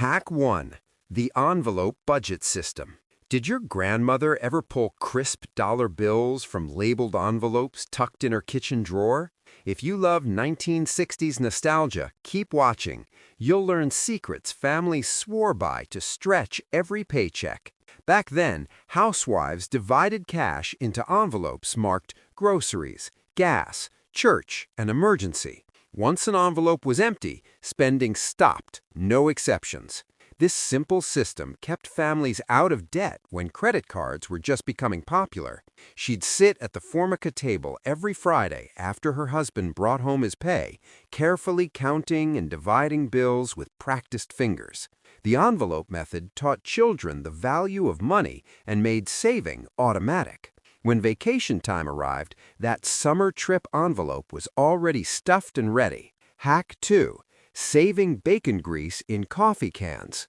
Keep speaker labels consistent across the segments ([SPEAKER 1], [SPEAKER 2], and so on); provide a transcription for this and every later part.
[SPEAKER 1] Hack 1. The envelope budget system. Did your grandmother ever pull crisp dollar bills from labeled envelopes tucked in her kitchen drawer? If you love 1960s nostalgia, keep watching. You'll learn secrets families swore by to stretch every paycheck. Back then, housewives divided cash into envelopes marked groceries, gas, church, and emergency. Once an envelope was empty, spending stopped, no exceptions. This simple system kept families out of debt when credit cards were just becoming popular. She'd sit at the formica table every Friday after her husband brought home his pay, carefully counting and dividing bills with practiced fingers. The envelope method taught children the value of money and made saving automatic. When vacation time arrived, that summer trip envelope was already stuffed and ready. Hack 2. Saving bacon grease in coffee cans.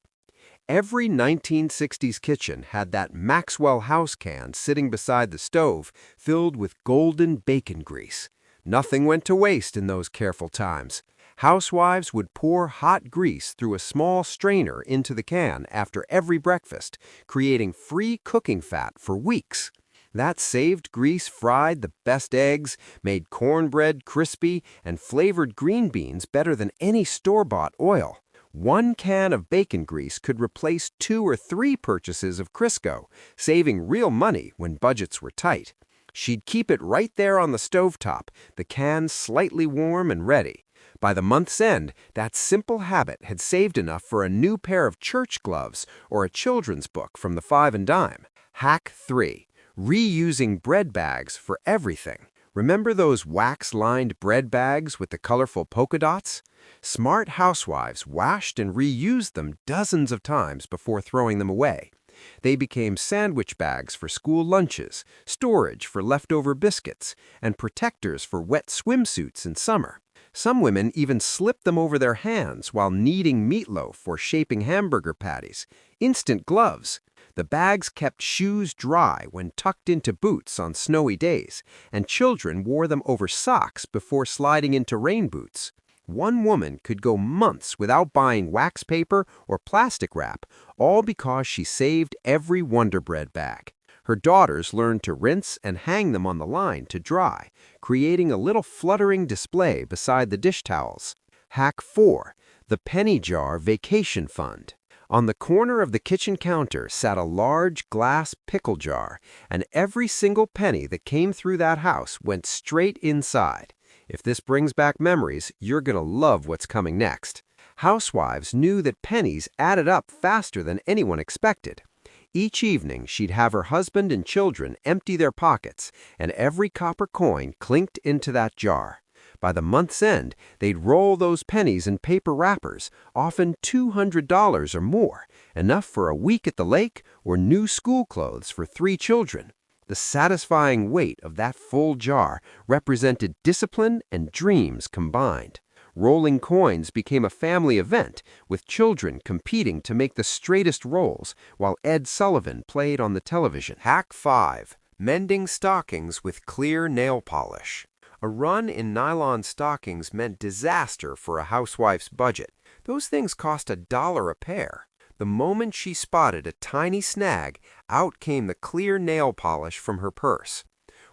[SPEAKER 1] Every 1960s kitchen had that Maxwell House can sitting beside the stove filled with golden bacon grease. Nothing went to waste in those careful times. Housewives would pour hot grease through a small strainer into the can after every breakfast, creating free cooking fat for weeks. That saved grease fried the best eggs, made cornbread crispy, and flavored green beans better than any store-bought oil. One can of bacon grease could replace 2 or 3 purchases of Crisco, saving real money when budgets were tight. She'd keep it right there on the stovetop, the can slightly warm and ready. By the month's end, that simple habit had saved enough for a new pair of church gloves or a children's book from the Five and Dime. Hack 3. Reusing bread bags for everything. Remember those wax-lined bread bags with the colorful polka dots? Smart housewives washed and reused them dozens of times before throwing them away. They became sandwich bags for school lunches, storage for leftover biscuits, and protectors for wet swimsuits in summer. Some women even slipped them over their hands while kneading meatloaf or shaping hamburger patties. Instant gloves. The bags kept shoes dry when tucked into boots on snowy days, and children wore them over socks before sliding into rain boots. One woman could go months without buying wax paper or plastic wrap, all because she saved every Wonder Bread bag. Her daughters learned to rinse and hang them on the line to dry, creating a little fluttering display beside the dish towels. Hack 4. The Penny Jar Vacation Fund. On the corner of the kitchen counter sat a large glass pickle jar, and every single penny that came through that house went straight inside. If this brings back memories, you're going to love what's coming next. Housewives knew that pennies added up faster than anyone expected. Each evening, she'd have her husband and children empty their pockets, and every copper coin clinked into that jar. By the month's end, they'd roll those pennies in paper wrappers, often $200 or more, enough for a week at the lake or new school clothes for 3 children. The satisfying weight of that full jar represented discipline and dreams combined. Rolling coins became a family event, with children competing to make the straightest rolls, while Ed Sullivan played on the television. Hack 5. Mending stockings with clear nail polish. A run in nylon stockings meant disaster for a housewife's budget. Those things cost $1 a pair. The moment she spotted a tiny snag, out came the clear nail polish from her purse.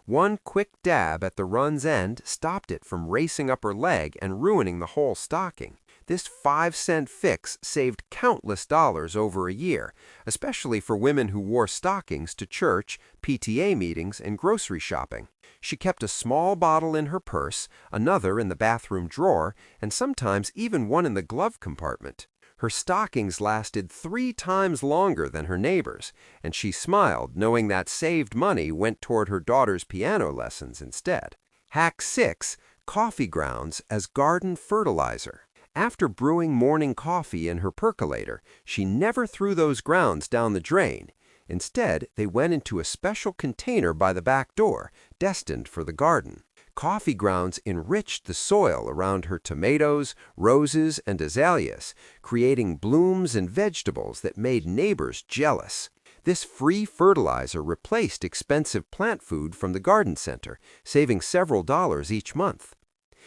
[SPEAKER 1] One quick dab at the run's end stopped it from racing up her leg and ruining the whole stocking. This 5-cent fix saved countless dollars over a year, especially for women who wore stockings to church, PTA meetings, and grocery shopping. She kept a small bottle in her purse, another in the bathroom drawer, and sometimes even one in the glove compartment. Her stockings lasted 3 times longer than her neighbors, and she smiled knowing that saved money went toward her daughter's piano lessons instead. Hack 6. Coffee grounds as garden fertilizer. After brewing morning coffee in her percolator, she never threw those grounds down the drain. Instead, they went into a special container by the back door, destined for the garden. Coffee grounds enriched the soil around her tomatoes, roses, and azaleas, creating blooms and vegetables that made neighbors jealous. This free fertilizer replaced expensive plant food from the garden center, saving several dollars each month.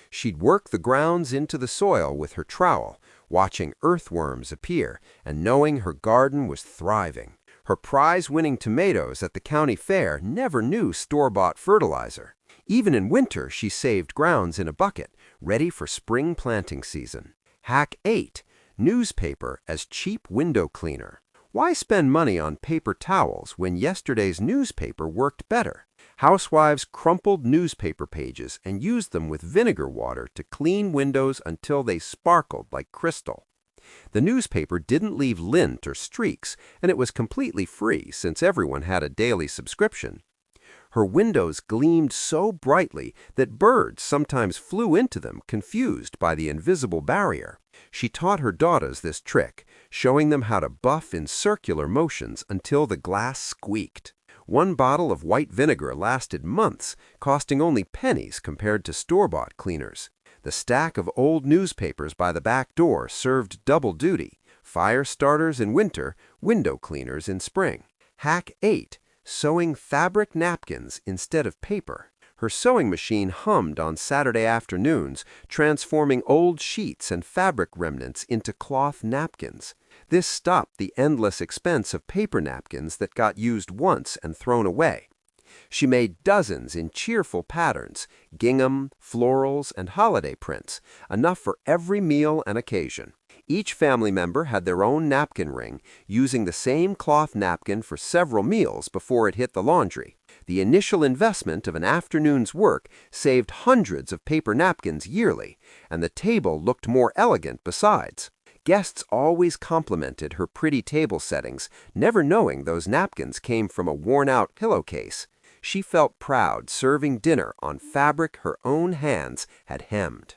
[SPEAKER 1] She'd work the grounds into the soil with her trowel, watching earthworms appear and knowing her garden was thriving. Her prize-winning tomatoes at the county fair never knew store-bought fertilizer. Even in winter, she saved grounds in a bucket, ready for spring planting season. Hack 8. Newspaper as cheap window cleaner. Why spend money on paper towels when yesterday's newspaper worked better? Housewives crumpled newspaper pages and used them with vinegar water to clean windows until they sparkled like crystal. The newspaper didn't leave lint or streaks, and it was completely free since everyone had a daily subscription. Her windows gleamed so brightly that birds sometimes flew into them, confused by the invisible barrier. She taught her daughters this trick, showing them how to buff in circular motions until the glass squeaked. One bottle of white vinegar lasted months, costing only pennies compared to store-bought cleaners. The stack of old newspapers by the back door served double duty: fire starters in winter, window cleaners in spring. Hack 8. Sewing fabric napkins instead of paper. Her sewing machine hummed on Saturday afternoons, transforming old sheets and fabric remnants into cloth napkins. This stopped the endless expense of paper napkins that got used once and thrown away. She made dozens in cheerful patterns: gingham, florals, and holiday prints, enough for every meal and occasion. Each family member had their own napkin ring, using the same cloth napkin for several meals before it hit the laundry. The initial investment of an afternoon's work saved hundreds of paper napkins yearly, and the table looked more elegant besides. Guests always complimented her pretty table settings, never knowing those napkins came from a worn-out pillowcase. She felt proud serving dinner on fabric her own hands had hemmed.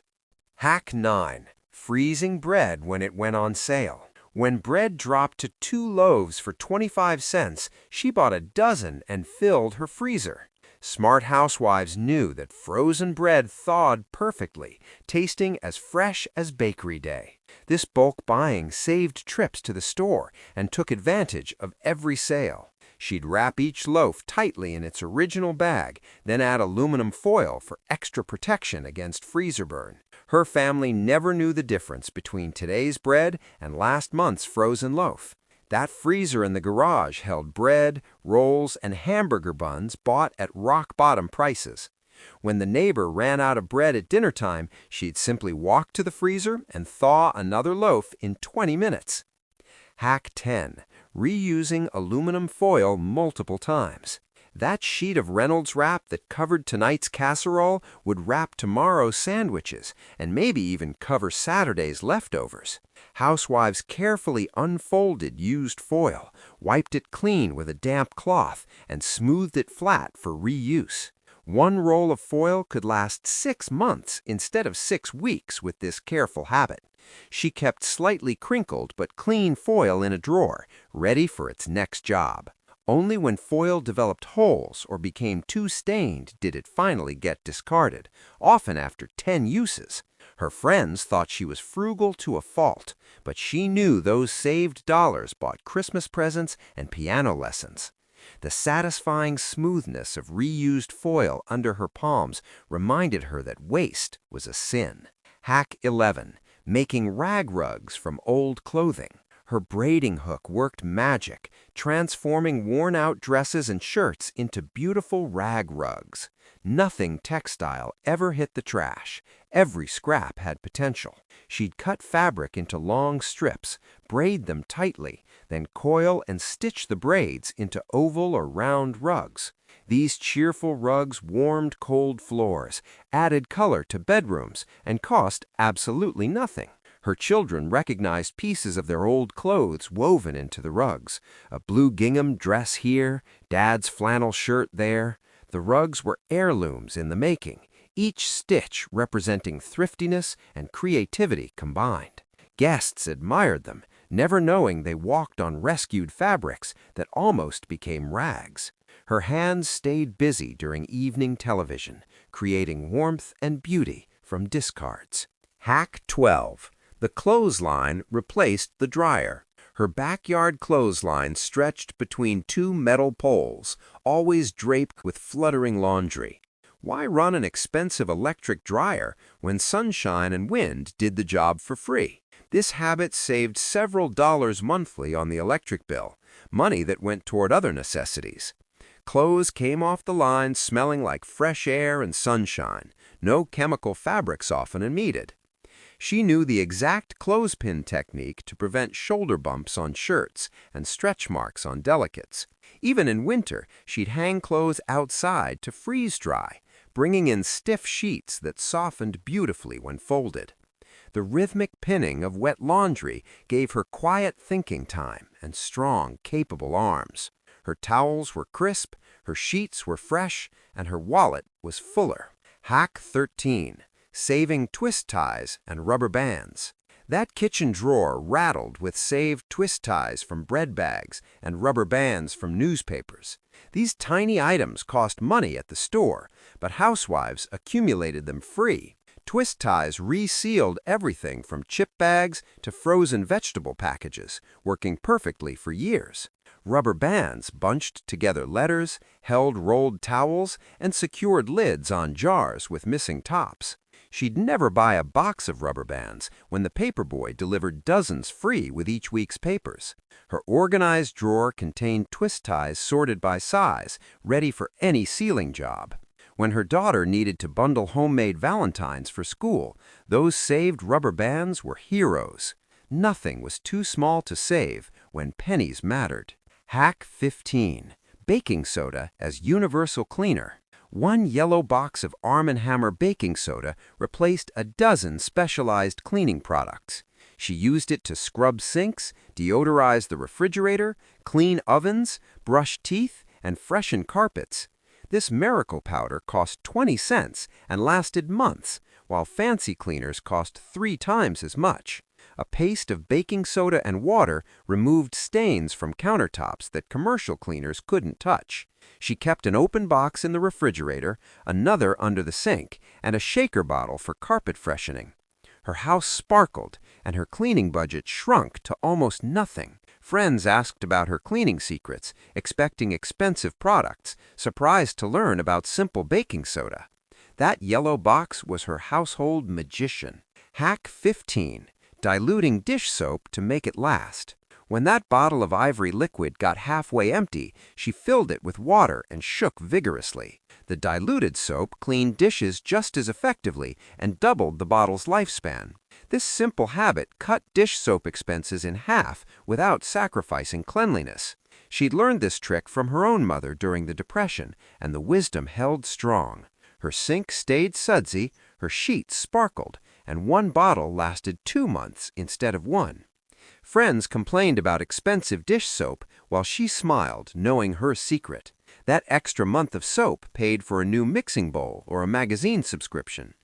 [SPEAKER 1] Hack 9. Freezing bread when it went on sale. When bread dropped to 2 loaves for 25 cents, she bought a dozen and filled her freezer. Smart housewives knew that frozen bread thawed perfectly, tasting as fresh as bakery day. This bulk buying saved trips to the store and took advantage of every sale. She'd wrap each loaf tightly in its original bag, then add aluminum foil for extra protection against freezer burn. Her family never knew the difference between today's bread and last month's frozen loaf. That freezer in the garage held bread, rolls, and hamburger buns bought at rock-bottom prices. When the neighbor ran out of bread at dinner time, she'd simply walk to the freezer and thaw another loaf in 20 minutes. Hack 10. Reusing aluminum foil multiple times. That sheet of Reynolds wrap that covered tonight's casserole would wrap tomorrow's sandwiches and maybe even cover Saturday's leftovers. Housewives carefully unfolded used foil, wiped it clean with a damp cloth, and smoothed it flat for reuse. One roll of foil could last 6 months instead of 6 weeks with this careful habit. She kept slightly crinkled but clean foil in a drawer, ready for its next job. Only when foil developed holes or became too stained did it finally get discarded, often after 10 uses. Her friends thought she was frugal to a fault, but she knew those saved dollars bought Christmas presents and piano lessons. The satisfying smoothness of reused foil under her palms reminded her that waste was a sin. Hack 11. Making rag rugs from old clothing. Her braiding hook worked magic, transforming worn-out dresses and shirts into beautiful rag rugs. Nothing textile ever hit the trash. Every scrap had potential. She'd cut fabric into long strips, braid them tightly, then coil and stitch the braids into oval or round rugs. These cheerful rugs warmed cold floors, added color to bedrooms, and cost absolutely nothing. Her children recognized pieces of their old clothes woven into the rugs. A blue gingham dress here, Dad's flannel shirt there. The rugs were heirlooms in the making, each stitch representing thriftiness and creativity combined. Guests admired them, never knowing they walked on rescued fabrics that almost became rags. Her hands stayed busy during evening television, creating warmth and beauty from discards. Hack 12. The clothesline replaced the dryer. Her backyard clothesline stretched between 2 metal poles, always draped with fluttering laundry. Why run an expensive electric dryer when sunshine and wind did the job for free? This habit saved several dollars monthly on the electric bill, money that went toward other necessities. Clothes came off the line smelling like fresh air and sunshine, no chemical fabric softening needed. She knew the exact clothespin technique to prevent shoulder bumps on shirts and stretch marks on delicates. Even in winter, she'd hang clothes outside to freeze dry, bringing in stiff sheets that softened beautifully when folded. The rhythmic pinning of wet laundry gave her quiet thinking time and strong, capable arms. Her towels were crisp, her sheets were fresh, and her wallet was fuller. Hack 13. Saving twist ties and rubber bands. That kitchen drawer rattled with saved twist ties from bread bags and rubber bands from newspapers. These tiny items cost money at the store, but Housewives accumulated them free. Twist ties resealed everything from chip bags to frozen vegetable packages, working perfectly for years. Rubber bands bunched together letters, held rolled towels, and secured lids on jars with missing tops. She'd never buy a box of rubber bands when the paperboy delivered dozens free with each week's papers. Her organized drawer contained twist ties sorted by size, ready for any sealing job. When her daughter needed to bundle homemade valentines for school, those saved rubber bands were heroes. Nothing was too small to save when pennies mattered. Hack 15. Baking soda as universal cleaner. One yellow box of Arm & Hammer baking soda replaced a dozen specialized cleaning products. She used it to scrub sinks, deodorize the refrigerator, clean ovens, brush teeth, and freshen carpets. This miracle powder cost 20 cents and lasted months, while fancy cleaners cost 3 times as much. A paste of baking soda and water removed stains from countertops that commercial cleaners couldn't touch. She kept an open box in the refrigerator, another under the sink, and a shaker bottle for carpet freshening. Her house sparkled, and her cleaning budget shrunk to almost nothing. Friends asked about her cleaning secrets, expecting expensive products, surprised to learn about simple baking soda. That yellow box was her household magician. Hack 15. Diluting dish soap to make it last. When that bottle of ivory liquid got halfway empty, she filled it with water and shook vigorously. The diluted soap cleaned dishes just as effectively and doubled the bottle's lifespan. This simple habit cut dish soap expenses in half without sacrificing cleanliness. She'd learned this trick from her own mother during the Depression, and the wisdom held strong. Her sink stayed sudsy, her sheets sparkled, and one bottle lasted 2 months instead of 1. Friends complained about expensive dish soap while she smiled, knowing her secret. That extra month of soap paid for a new mixing bowl or a magazine subscription.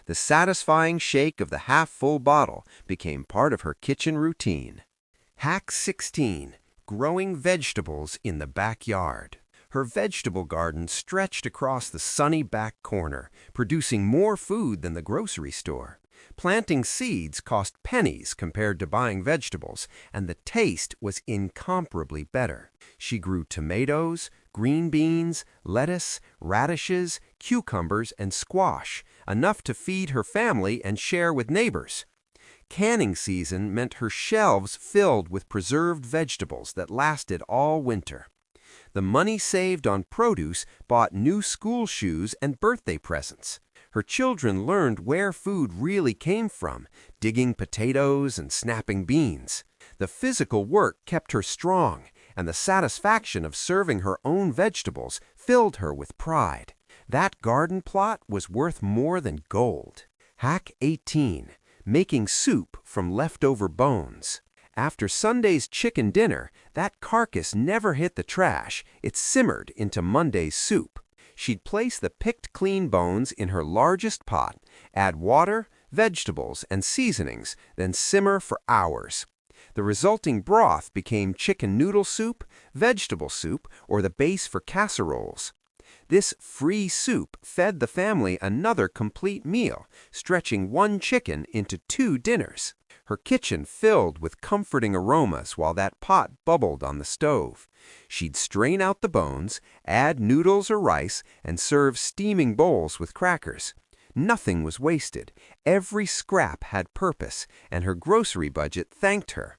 [SPEAKER 1] The satisfying shake of the half-full bottle became part of her kitchen routine. Hack 16. Growing vegetables in the backyard. Her vegetable garden stretched across the sunny back corner, producing more food than the grocery store. Planting seeds cost pennies compared to buying vegetables, and the taste was incomparably better. She grew tomatoes, green beans, lettuce, radishes, cucumbers, and squash, enough to feed her family and share with neighbors. Canning season meant her shelves filled with preserved vegetables that lasted all winter. The money saved on produce bought new school shoes and birthday presents. Her children learned where food really came from, digging potatoes and snapping beans. The physical work kept her strong, and the satisfaction of serving her own vegetables filled her with pride. That garden plot was worth more than gold. Hack 18. Making soup from leftover bones. After Sunday's chicken dinner, that carcass never hit the trash. It simmered into Monday's soup. She'd place the picked clean bones in her largest pot, add water, vegetables, and seasonings, then simmer for hours. The resulting broth became chicken noodle soup, vegetable soup, or the base for casseroles. This free soup fed the family another complete meal, stretching one chicken into 2 dinners. Her kitchen filled with comforting aromas while that pot bubbled on the stove. She'd strain out the bones, add noodles or rice, and serve steaming bowls with crackers. Nothing was wasted. Every scrap had purpose, and her grocery budget thanked her.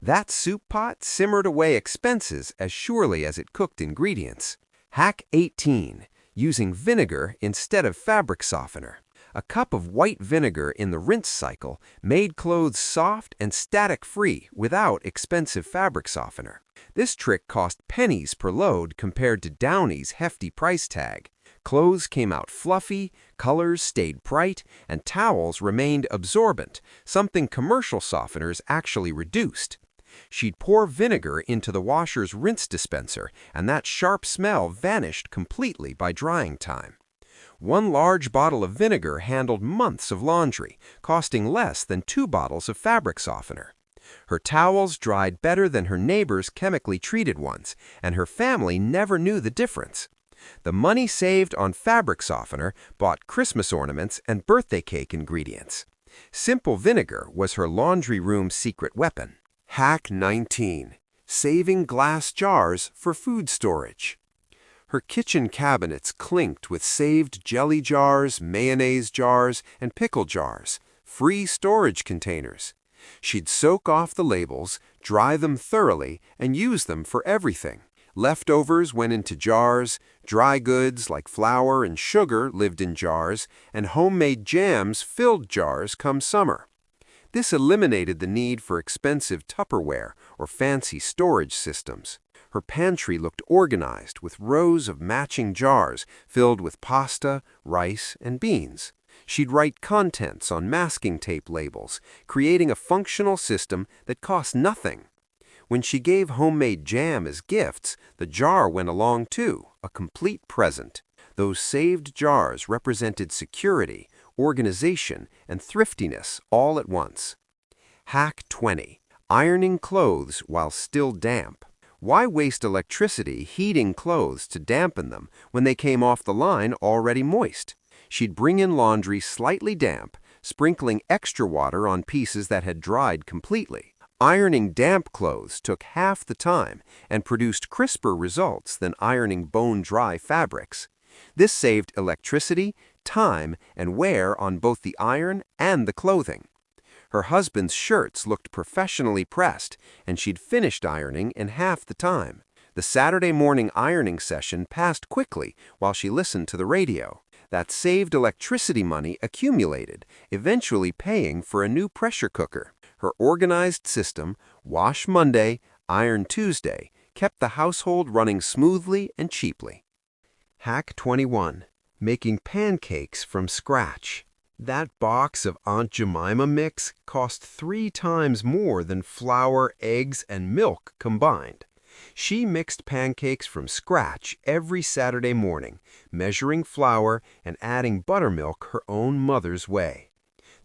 [SPEAKER 1] That soup pot simmered away expenses as surely as it cooked ingredients. Hack 18. Using vinegar instead of fabric softener. A cup of white vinegar in the rinse cycle made clothes soft and static-free without expensive fabric softener. This trick cost pennies per load compared to Downey's hefty price tag. Clothes came out fluffy, colors stayed bright, and towels remained absorbent, something commercial softeners actually reduced. She'd pour vinegar into the washer's rinse dispenser, and that sharp smell vanished completely by drying time. One large bottle of vinegar handled months of laundry, costing less than 2 bottles of fabric softener. Her towels dried better than her neighbor's chemically treated ones, and her family never knew the difference. The money saved on fabric softener bought Christmas ornaments and birthday cake ingredients. Simple vinegar was her laundry room's secret weapon. Hack 19. Saving glass jars for food storage. Her kitchen cabinets clinked with saved jelly jars, mayonnaise jars, and pickle jars, free storage containers. She'd soak off the labels, dry them thoroughly, and use them for everything. Leftovers went into jars, dry goods like flour and sugar lived in jars, and homemade jams filled jars come summer. This eliminated the need for expensive Tupperware or fancy storage systems. Her pantry looked organized with rows of matching jars filled with pasta, rice, and beans. She'd write contents on masking tape labels, creating a functional system that cost nothing. When she gave homemade jam as gifts, the jar went along too, a complete present. Those saved jars represented security, organization, and thriftiness all at once. Hack 20. Ironing clothes while still damp. Why waste electricity heating clothes to dampen them when they came off the line already moist? She'd bring in laundry slightly damp, sprinkling extra water on pieces that had dried completely. Ironing damp clothes took half the time and produced crisper results than ironing bone-dry fabrics. This saved electricity, time, and wear on both the iron and the clothing. Her husband's shirts looked professionally pressed, and she'd finished ironing in half the time. The Saturday morning ironing session passed quickly while she listened to the radio. That saved electricity money accumulated, eventually paying for a new pressure cooker. Her organized system, Wash Monday, Iron Tuesday, kept the household running smoothly and cheaply. Hack 21. Making pancakes from scratch. That box of Aunt Jemima mix cost 3 times more than flour, eggs, and milk combined. She mixed pancakes from scratch every Saturday morning, measuring flour and adding buttermilk her own mother's way.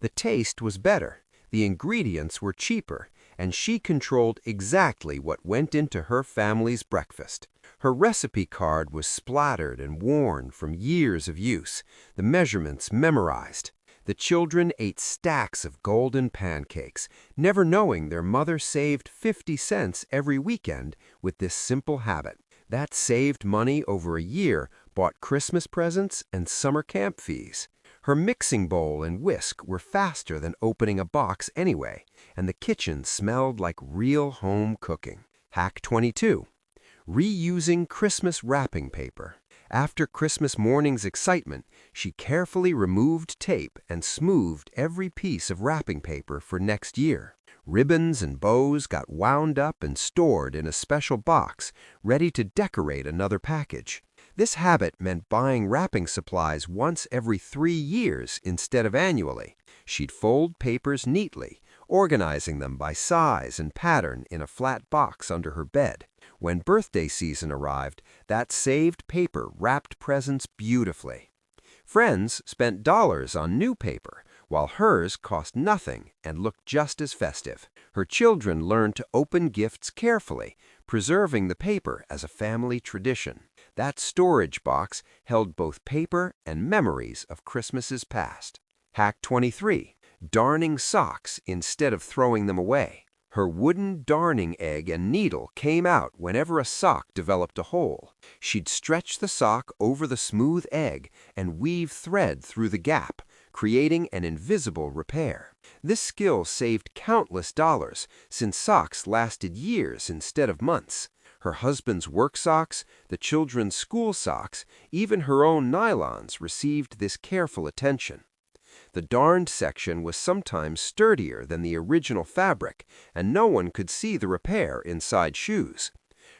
[SPEAKER 1] The taste was better, the ingredients were cheaper, and she controlled exactly what went into her family's breakfast. Her recipe card was splattered and worn from years of use, the measurements memorized. The children ate stacks of golden pancakes, never knowing their mother saved 50 cents every weekend with this simple habit. That saved money over a year bought Christmas presents and summer camp fees. Her mixing bowl and whisk were faster than opening a box anyway, and the kitchen smelled like real home cooking. Hack 22. Reusing Christmas wrapping paper. After Christmas morning's excitement, she carefully removed tape and smoothed every piece of wrapping paper for next year. Ribbons and bows got wound up and stored in a special box, ready to decorate another package. This habit meant buying wrapping supplies once every 3 years instead of annually. She'd fold papers neatly, organizing them by size and pattern in a flat box under her bed. When birthday season arrived, that saved paper wrapped presents beautifully. Friends spent dollars on new paper, while hers cost nothing and looked just as festive. Her children learned to open gifts carefully, preserving the paper as a family tradition. That storage box held both paper and memories of Christmases past. Hack 23. Darning socks instead of throwing them away. Her wooden darning egg and needle came out whenever a sock developed a hole. She'd stretch the sock over the smooth egg and weave thread through the gap, creating an invisible repair. This skill saved countless dollars, since socks lasted years instead of months. Her husband's work socks, the children's school socks, even her own nylons received this careful attention. The darned section was sometimes sturdier than the original fabric, and no one could see the repair inside shoes.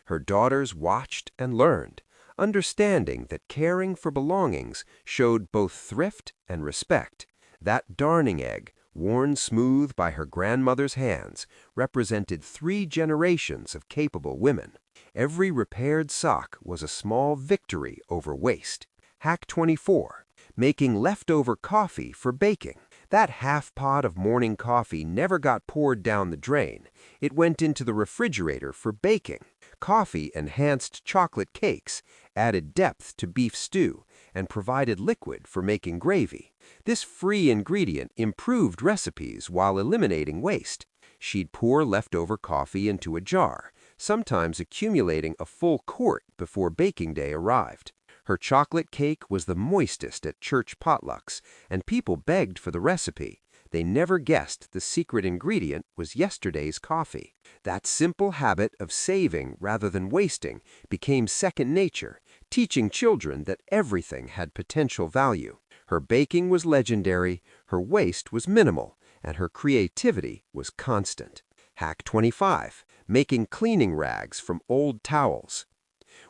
[SPEAKER 1] Her daughters watched and learned, understanding that caring for belongings showed both thrift and respect. That darning egg, worn smooth by her grandmother's hands, represented 3 generations of capable women. Every repaired sock was a small victory over waste. Hack 24. Making leftover coffee for baking. That half pot of morning coffee never got poured down the drain. It went into the refrigerator for baking. Coffee enhanced chocolate cakes, added depth to beef stew, and provided liquid for making gravy. This free ingredient improved recipes while eliminating waste. She'd pour leftover coffee into a jar, sometimes accumulating a full quart before baking day arrived. Her chocolate cake was the moistest at church potlucks, and people begged for the recipe. They never guessed the secret ingredient was yesterday's coffee. That simple habit of saving rather than wasting became second nature, teaching children that everything had potential value. Her baking was legendary, her waste was minimal, and her creativity was constant. Hack 25. Making cleaning rags from old towels.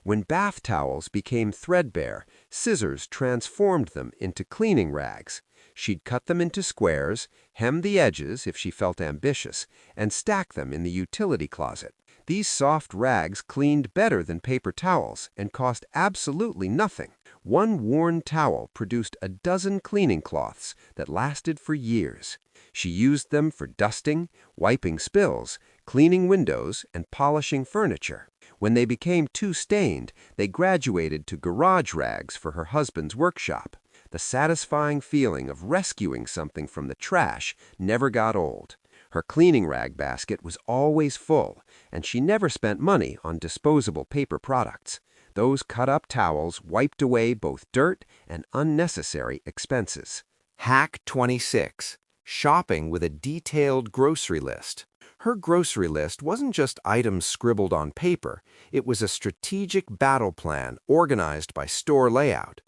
[SPEAKER 1] When bath towels became threadbare, scissors transformed them into cleaning rags. She'd cut them into squares, hem the edges if she felt ambitious, and stack them in the utility closet. These soft rags cleaned better than paper towels and cost absolutely nothing. One worn towel produced a dozen cleaning cloths that lasted for years. She used them for dusting, wiping spills, cleaning windows, and polishing furniture. When they became too stained, they graduated to garage rags for her husband's workshop. The satisfying feeling of rescuing something from the trash never got old. Her cleaning rag basket was always full, and she never spent money on disposable paper products. Those cut-up towels wiped away both dirt and unnecessary expenses. Hack 26. Shopping with a detailed grocery list. Her grocery list wasn't just items scribbled on paper, it was a strategic battle plan organized by store layout.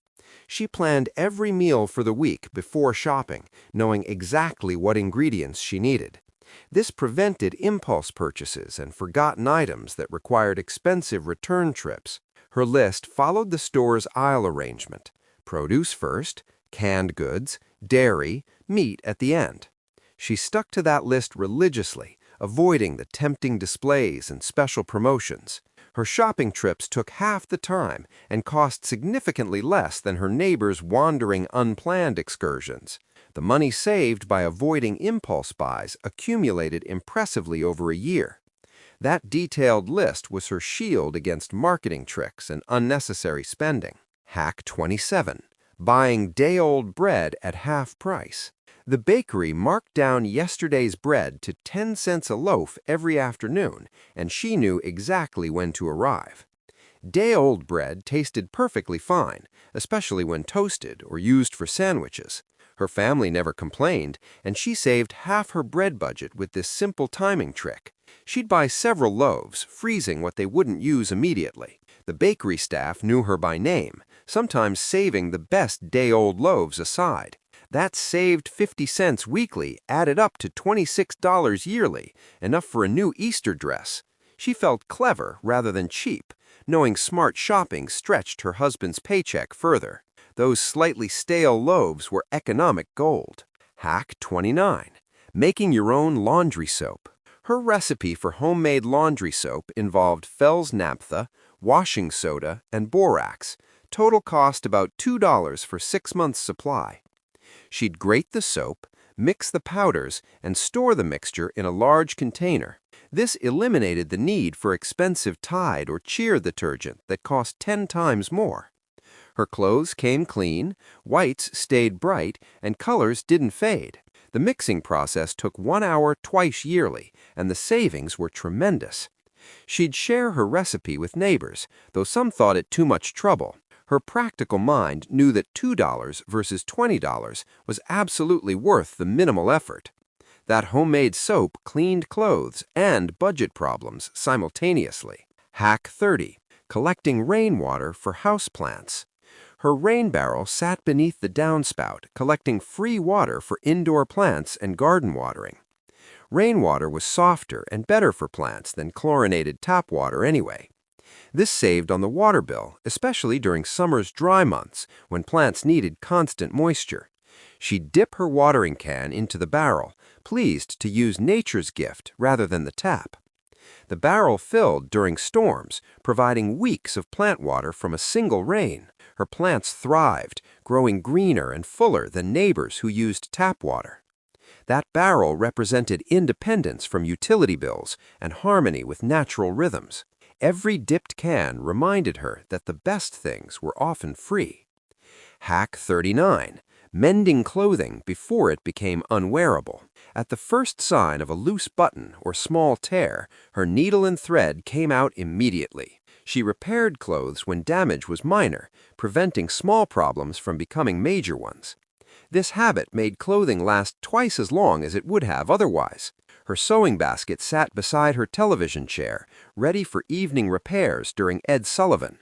[SPEAKER 1] She planned every meal for the week before shopping, knowing exactly what ingredients she needed. This prevented impulse purchases and forgotten items that required expensive return trips. Her list followed the store's aisle arrangement: produce first, canned goods, dairy, meat at the end. She stuck to that list religiously, avoiding the tempting displays and special promotions. Her shopping trips took half the time and cost significantly less than her neighbors' wandering, unplanned excursions. The money saved by avoiding impulse buys accumulated impressively over a year. That detailed list was her shield against marketing tricks and unnecessary spending. Hack 27. Buying day-old bread at half price. The bakery marked down yesterday's bread to 10 cents a loaf every afternoon, and she knew exactly when to arrive. Day-old bread tasted perfectly fine, especially when toasted or used for sandwiches. Her family never complained, and she saved half her bread budget with this simple timing trick. She'd buy several loaves, freezing what they wouldn't use immediately. The bakery staff knew her by name, sometimes saving the best day-old loaves aside. That saved 50 cents weekly added up to $26 yearly, enough for a new Easter dress. She felt clever rather than cheap, knowing smart shopping stretched her husband's paycheck further. Those slightly stale loaves were economic gold. Hack 29. Making your own laundry soap. Her recipe for homemade laundry soap involved Fell's naphtha, washing soda, and borax. Total cost about $2 for 6 months' supply. She'd grate the soap, mix the powders, and store the mixture in a large container. This eliminated the need for expensive Tide or Cheer detergent that cost 10 times more. Her clothes came clean, whites stayed bright, and colors didn't fade. The mixing process took 1 hour twice yearly, and the savings were tremendous. She'd share her recipe with neighbors, though some thought it too much trouble. Her practical mind knew that $2 versus $20 was absolutely worth the minimal effort. That homemade soap cleaned clothes and budget problems simultaneously. Hack 30. Collecting rainwater for houseplants. Her rain barrel sat beneath the downspout, collecting free water for indoor plants and garden watering. Rainwater was softer and better for plants than chlorinated tap water anyway. This saved on the water bill, especially during summer's dry months when plants needed constant moisture. She'd dip her watering can into the barrel, pleased to use nature's gift rather than the tap. The barrel filled during storms, providing weeks of plant water from a single rain. Her plants thrived, growing greener and fuller than neighbors who used tap water. That barrel represented independence from utility bills and harmony with natural rhythms. Every dipped can reminded her that the best things were often free. Hack 39. Mending clothing before it became unwearable. At the first sign of a loose button or small tear, her needle and thread came out immediately. She repaired clothes when damage was minor, preventing small problems from becoming major ones. This habit made clothing last twice as long as it would have otherwise. Her sewing basket sat beside her television chair, ready for evening repairs during Ed Sullivan.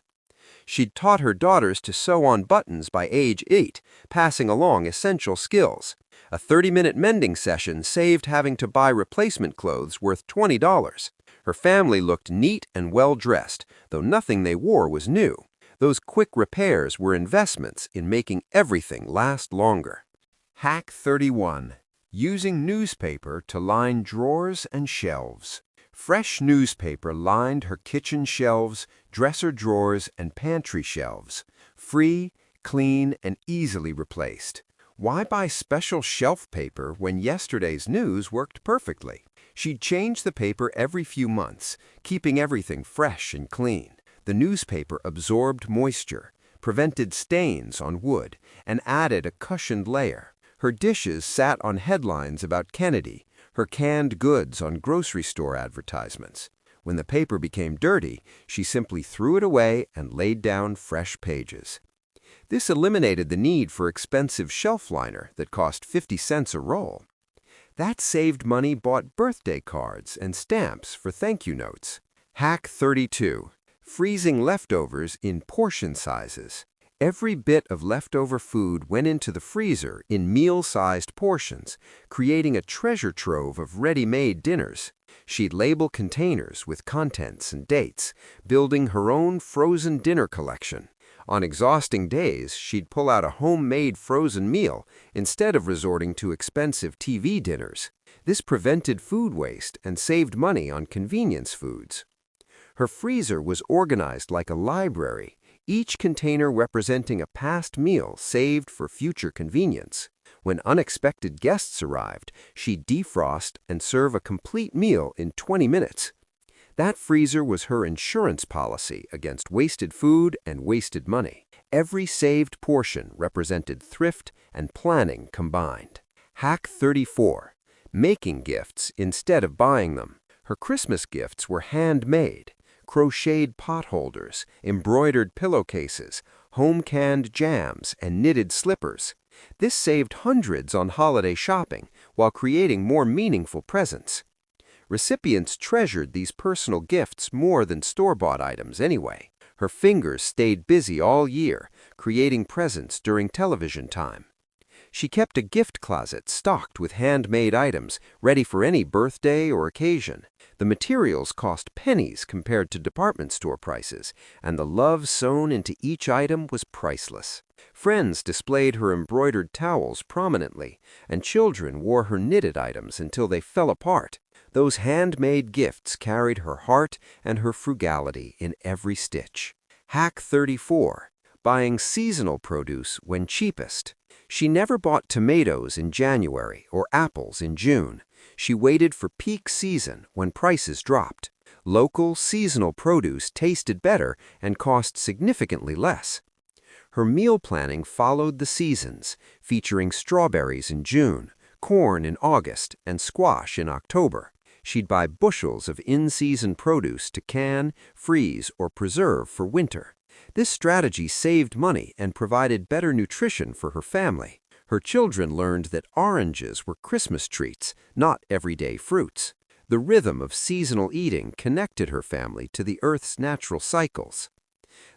[SPEAKER 1] She'd taught her daughters to sew on buttons by age 8, passing along essential skills. A 30-minute mending session saved having to buy replacement clothes worth $20. Her family looked neat and well-dressed, though nothing they wore was new. Those quick repairs were investments in making everything last longer. Hack 31. Using newspaper to line drawers and shelves. Fresh newspaper lined her kitchen shelves, dresser drawers, and pantry shelves. Free, clean, and easily replaced. Why buy special shelf paper when yesterday's news worked perfectly? She'd change the paper every few months, keeping everything fresh and clean. The newspaper absorbed moisture, prevented stains on wood, and added a cushioned layer. Her dishes sat on headlines about Kennedy, her canned goods on grocery store advertisements. When the paper became dirty, she simply threw it away and laid down fresh pages. This eliminated the need for expensive shelf liner that cost 50 cents a roll. That saved money bought birthday cards and stamps for thank you notes. Hack 32. Freezing leftovers in portion sizes. Every bit of leftover food went into the freezer in meal-sized portions, creating a treasure trove of ready-made dinners. She'd label containers with contents and dates, building her own frozen dinner collection. On exhausting days, she'd pull out a homemade frozen meal instead of resorting to expensive TV dinners. This prevented food waste and saved money on convenience foods. Her freezer was organized like a library, each container representing a past meal saved for future convenience. When unexpected guests arrived, she'd defrost and serve a complete meal in 20 minutes. That freezer was her insurance policy against wasted food and wasted money. Every saved portion represented thrift and planning combined. Hack 34. Making gifts instead of buying them. Her Christmas gifts were handmade. Crocheted pot holders, embroidered pillowcases, home-canned jams, and knitted slippers. This saved hundreds on holiday shopping while creating more meaningful presents. Recipients treasured these personal gifts more than store-bought items anyway. Her fingers stayed busy all year, creating presents during television time. She kept a gift closet stocked with handmade items, ready for any birthday or occasion. The materials cost pennies compared to department store prices, and the love sewn into each item was priceless. Friends displayed her embroidered towels prominently, and children wore her knitted items until they fell apart. Those handmade gifts carried her heart and her frugality in every stitch. Hack 34. Buying seasonal produce when cheapest. She never bought tomatoes in January or apples in June. She waited for peak season when prices dropped. Local, seasonal produce tasted better and cost significantly less. Her meal planning followed the seasons, featuring strawberries in June, corn in August, and squash in October. She'd buy bushels of in-season produce to can, freeze, or preserve for winter. This strategy saved money and provided better nutrition for her family. Her children learned that oranges were Christmas treats, not everyday fruits. The rhythm of seasonal eating connected her family to the Earth's natural cycles.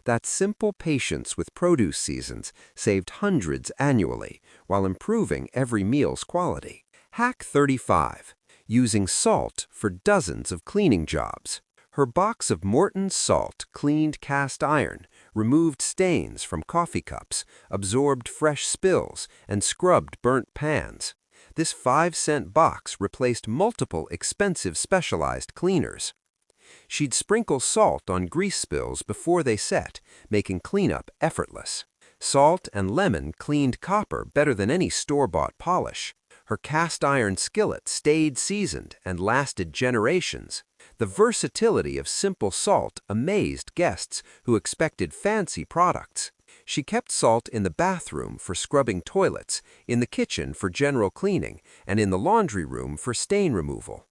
[SPEAKER 1] That simple patience with produce seasons saved hundreds annually while improving every meal's quality. Hack 35. Using salt for dozens of cleaning jobs. Her box of Morton's salt cleaned cast iron, removed stains from coffee cups, absorbed fresh spills, and scrubbed burnt pans. This 5-cent box replaced multiple expensive specialized cleaners. She'd sprinkle salt on grease spills before they set, making cleanup effortless. Salt and lemon cleaned copper better than any store-bought polish. Her cast iron skillet stayed seasoned and lasted generations. The versatility of simple salt amazed guests who expected fancy products. She kept salt in the bathroom for scrubbing toilets, in the kitchen for general cleaning, and in the laundry room for stain removal.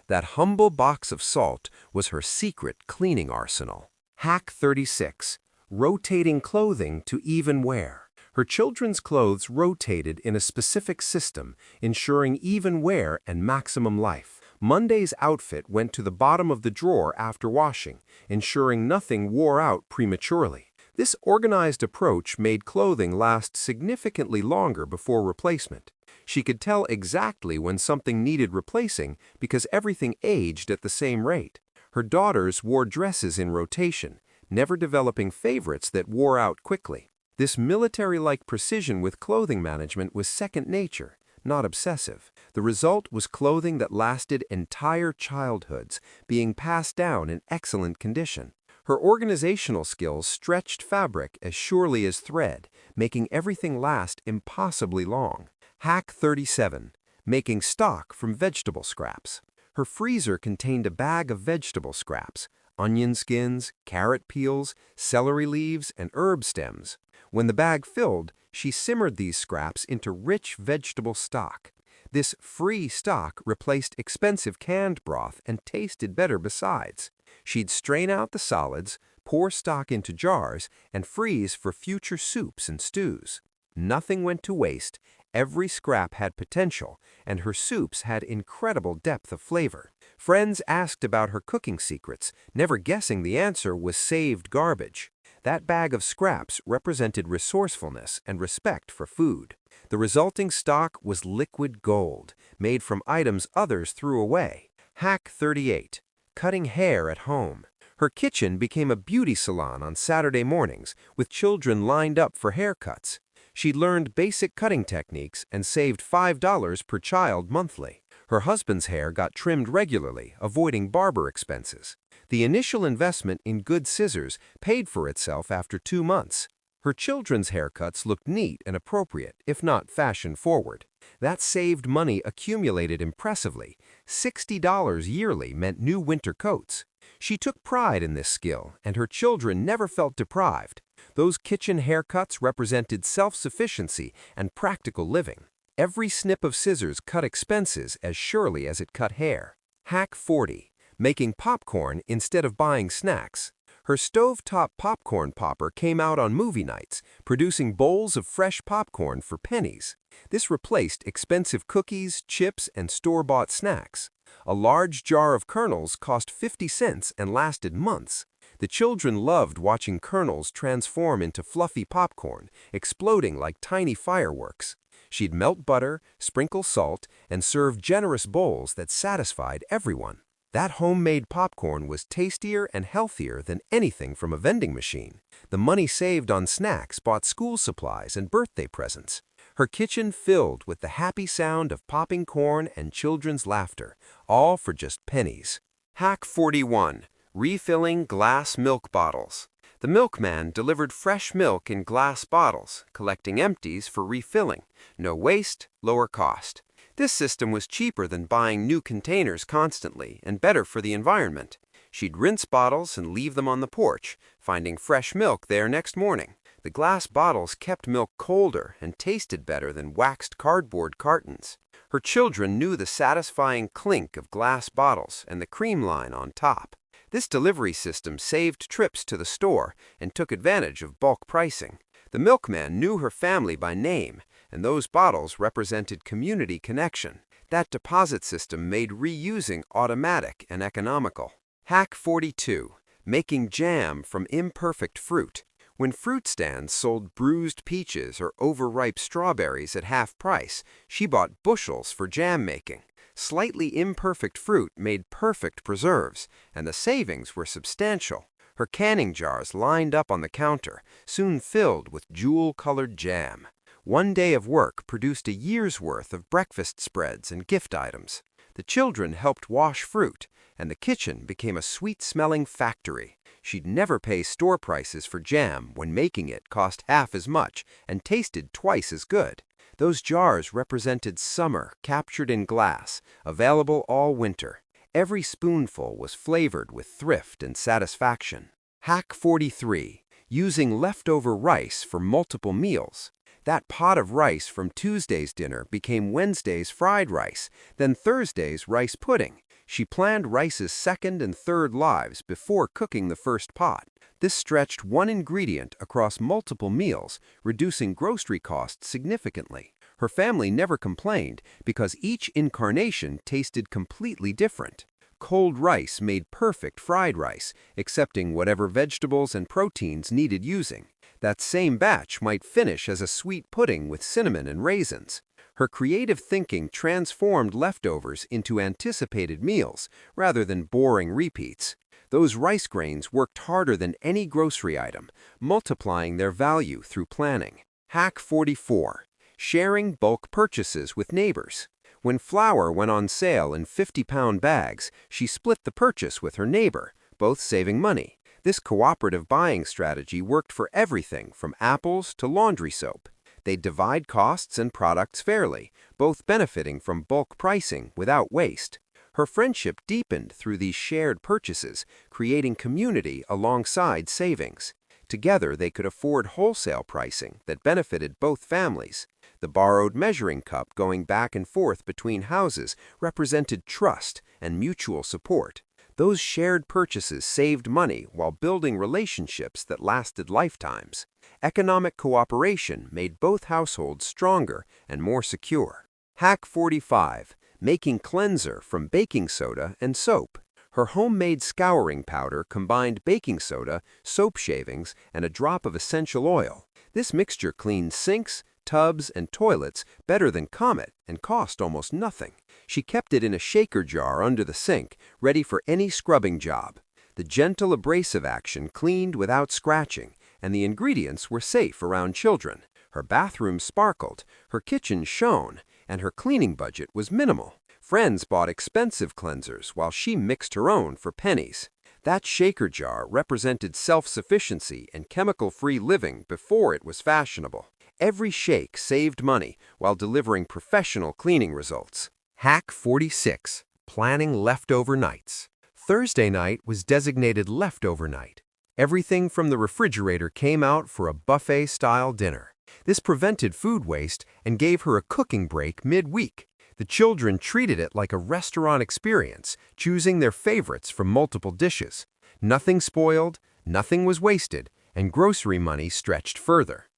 [SPEAKER 1] That humble box of salt was her secret cleaning arsenal. Hack 36. Rotating clothing to even wear. Her children's clothes rotated in a specific system, ensuring even wear and maximum life. Monday's outfit went to the bottom of the drawer after washing, ensuring nothing wore out prematurely. This organized approach made clothing last significantly longer before replacement. She could tell exactly when something needed replacing because everything aged at the same rate. Her daughters wore dresses in rotation, never developing favorites that wore out quickly. This military-like precision with clothing management was second nature, not obsessive. The result was clothing that lasted entire childhoods, being passed down in excellent condition. Her organizational skills stretched fabric as surely as thread, making everything last impossibly long. Hack 37. Making stock from vegetable scraps. Her freezer contained a bag of vegetable scraps, onion skins, carrot peels, celery leaves, and herb stems. When the bag filled, she simmered these scraps into rich vegetable stock. This free stock replaced expensive canned broth and tasted better besides. She'd strain out the solids, pour stock into jars, and freeze for future soups and stews. Nothing went to waste, every scrap had potential, and her soups had incredible depth of flavor. Friends asked about her cooking secrets, never guessing the answer was saved garbage. That bag of scraps represented resourcefulness and respect for food. The resulting stock was liquid gold, made from items others threw away. Hack 38. Cutting hair at home. Her kitchen became a beauty salon on Saturday mornings, with children lined up for haircuts. She learned basic cutting techniques and saved $5 per child monthly. Her husband's hair got trimmed regularly, avoiding barber expenses. The initial investment in good scissors paid for itself after 2 months. Her children's haircuts looked neat and appropriate, if not fashion-forward. That saved money accumulated impressively. $60 yearly meant new winter coats. She took pride in this skill, and her children never felt deprived. Those kitchen haircuts represented self-sufficiency and practical living. Every snip of scissors cut expenses as surely as it cut hair. Hack 40. Making popcorn instead of buying snacks. Her stovetop popcorn popper came out on movie nights, producing bowls of fresh popcorn for pennies. This replaced expensive cookies, chips, and store-bought snacks. A large jar of kernels cost 50 cents and lasted months. The children loved watching kernels transform into fluffy popcorn, exploding like tiny fireworks. She'd melt butter, sprinkle salt, and serve generous bowls that satisfied everyone. That homemade popcorn was tastier and healthier than anything from a vending machine. The money saved on snacks bought school supplies and birthday presents. Her kitchen filled with the happy sound of popping corn and children's laughter, all for just pennies. Hack 41. Refilling glass milk bottles. The milkman delivered fresh milk in glass bottles, collecting empties for refilling. No waste, lower cost. This system was cheaper than buying new containers constantly and better for the environment. She'd rinse bottles and leave them on the porch, finding fresh milk there next morning. The glass bottles kept milk colder and tasted better than waxed cardboard cartons. Her children knew the satisfying clink of glass bottles and the cream line on top. This delivery system saved trips to the store and took advantage of bulk pricing. The milkman knew her family by name, and those bottles represented community connection. That deposit system made reusing automatic and economical. Hack 42. Making jam from imperfect fruit. When fruit stands sold bruised peaches or overripe strawberries at half price, she bought bushels for jam making. Slightly imperfect fruit made perfect preserves, and the savings were substantial. Her canning jars lined up on the counter, soon filled with jewel-colored jam. One day of work produced a year's worth of breakfast spreads and gift items. The children helped wash fruit, and the kitchen became a sweet-smelling factory. She'd never pay store prices for jam when making it cost half as much and tasted twice as good. Those jars represented summer captured in glass, available all winter. Every spoonful was flavored with thrift and satisfaction. Hack 43. Using leftover rice for multiple meals. That pot of rice from Tuesday's dinner became Wednesday's fried rice, then Thursday's rice pudding. She planned rice's second and third lives before cooking the first pot. This stretched one ingredient across multiple meals, reducing grocery costs significantly. Her family never complained because each incarnation tasted completely different. Cold rice made perfect fried rice, accepting whatever vegetables and proteins needed using. That same batch might finish as a sweet pudding with cinnamon and raisins. Her creative thinking transformed leftovers into anticipated meals rather than boring repeats. Those rice grains worked harder than any grocery item, multiplying their value through planning. Hack 44. Sharing bulk purchases with neighbors. When flour went on sale in 50-pound bags, she split the purchase with her neighbor, both saving money. This cooperative buying strategy worked for everything from apples to laundry soap. They divide costs and products fairly, both benefiting from bulk pricing without waste. Her friendship deepened through these shared purchases, creating community alongside savings. Together, they could afford wholesale pricing that benefited both families. The borrowed measuring cup going back and forth between houses represented trust and mutual support. Those shared purchases saved money while building relationships that lasted lifetimes. Economic cooperation made both households stronger and more secure. Hack 45. Making cleanser from baking soda and soap. Her homemade scouring powder combined baking soda, soap shavings, and a drop of essential oil. This mixture cleaned sinks, tubs, and toilets better than Comet and cost almost nothing. She kept it in a shaker jar under the sink, ready for any scrubbing job. The gentle abrasive action cleaned without scratching, and the ingredients were safe around children. Her bathroom sparkled, her kitchen shone, and her cleaning budget was minimal. Friends bought expensive cleansers while she mixed her own for pennies. That shaker jar represented self-sufficiency and chemical-free living before it was fashionable. Every shake saved money while delivering professional cleaning results. Hack 46. Planning leftover nights. Thursday night was designated leftover night. Everything from the refrigerator came out for a buffet-style dinner. This prevented food waste and gave her a cooking break mid-week. The children treated it like a restaurant experience, choosing their favorites from multiple dishes. Nothing spoiled, nothing was wasted, and grocery money stretched further.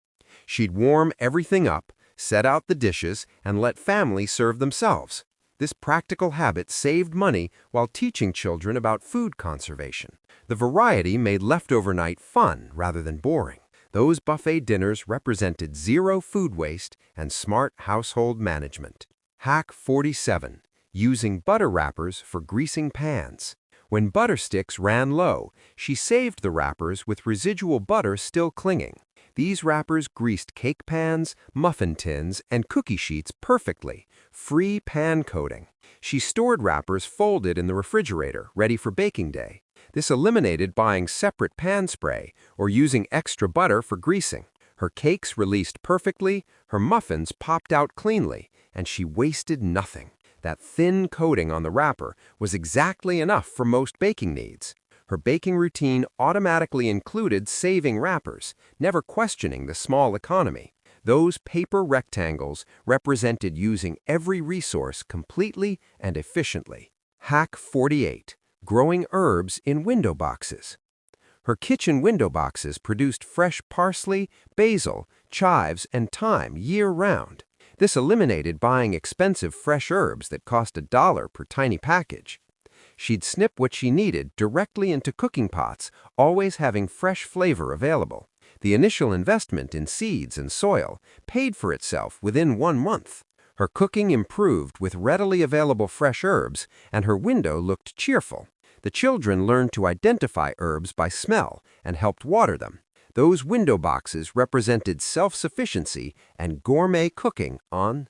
[SPEAKER 1] She'd warm everything up, set out the dishes, and let family serve themselves. This practical habit saved money while teaching children about food conservation. The variety made leftover night fun rather than boring. Those buffet dinners represented zero food waste and smart household management. Hack 47. Using butter wrappers for greasing pans. When butter sticks ran low, she saved the wrappers with residual butter still clinging. These wrappers greased cake pans, muffin tins, and cookie sheets perfectly, free pan coating. She stored wrappers folded in the refrigerator, ready for baking day. This eliminated buying separate pan spray or using extra butter for greasing. Her cakes released perfectly, her muffins popped out cleanly, and she wasted nothing. That thin coating on the wrapper was exactly enough for most baking needs. Her baking routine automatically included saving wrappers, never questioning the small economy. Those paper rectangles represented using every resource completely and efficiently. Hack 48. growing herbs in window boxes. Her kitchen window boxes produced fresh parsley, basil, chives, and thyme year-round. This eliminated buying expensive fresh herbs that cost $1 per tiny package. She'd snip what she needed directly into cooking pots, always having fresh flavor available. The initial investment in seeds and soil paid for itself within 1 month. Her cooking improved with readily available fresh herbs, and her window looked cheerful. The children learned to identify herbs by smell and helped water them. Those window boxes represented self-sufficiency and gourmet cooking on